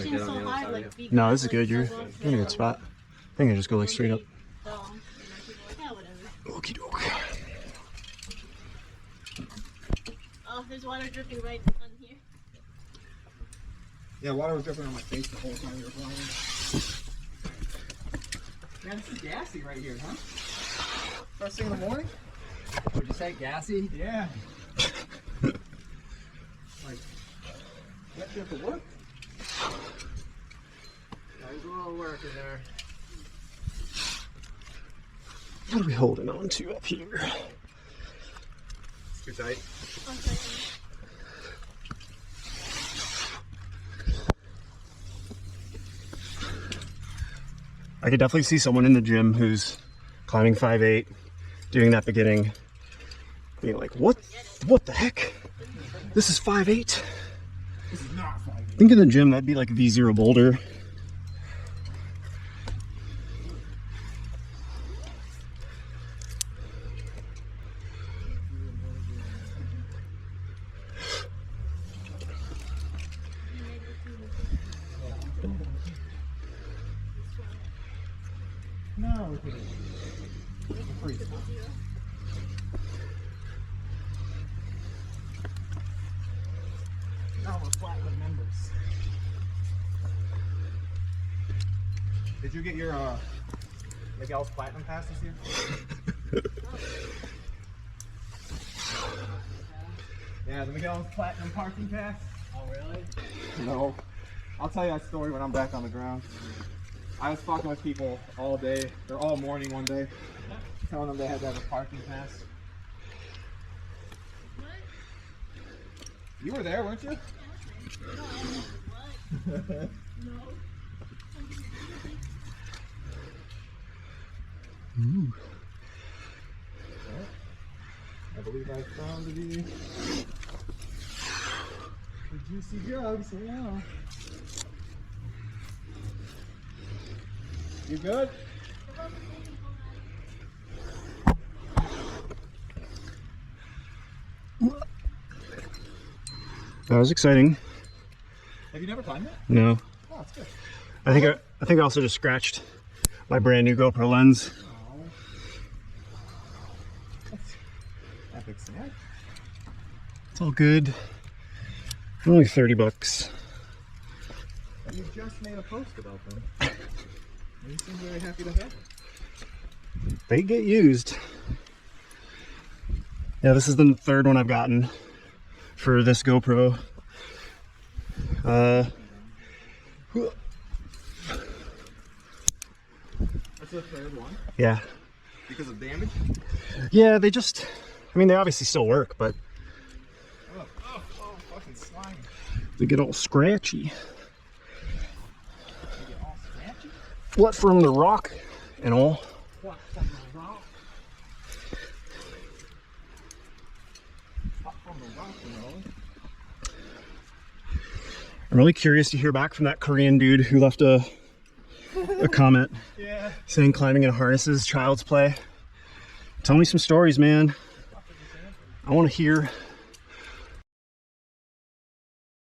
pushing so hard, like, no, this is good. You're in a good spot. I think I just go like straight up. Yeah, whatever. Okie doke. Oh, there's water dripping right on here. Yeah, water was dripping on my face the whole time you were flying. Man, this is gassy right here, huh? First thing in the morning? Would you say gassy? Yeah. Like, you have to work? There's a little work in there. What are we holding on to up here? It's too tight. Okay. I could definitely see someone in the gym who's climbing 5'8", doing that beginning, being like, what the heck? This is 5'8". This is not 5'8". I think in the gym that'd be like V0 boulder. No, it's free. Now we're platinum members. Did you get your Miguel's platinum pass this year? Yeah, the Miguel's platinum parking pass. Oh, really? No. I'll tell you that story when I'm back on the ground. I was fucking with people all day, or all morning one day, telling them they had to have a parking pass. What? You were there, weren't you? What? No. Ooh. I believe I found the juicy drugs, yeah. You good? That was exciting. Have you never climbed it? No. Oh, that's good. I think I also just scratched my brand new GoPro lens. Oh. That's epic snack. It's all good. Only 30 bucks. And you just made a post about them. You seem very happy to have it. They get used. Yeah, this is the third one I've gotten for this GoPro. That's the third one. Yeah. Because of damage? Yeah, they just, I mean, they obviously still work, but Oh, fucking slime. they get all scratchy. They get all scratchy? What, from the rock and all? What from the rock? What from the rock, you know? I'm really curious to hear back from that Korean dude who left a comment Yeah. saying climbing in harnesses, child's play. Tell me some stories, man. I want to hear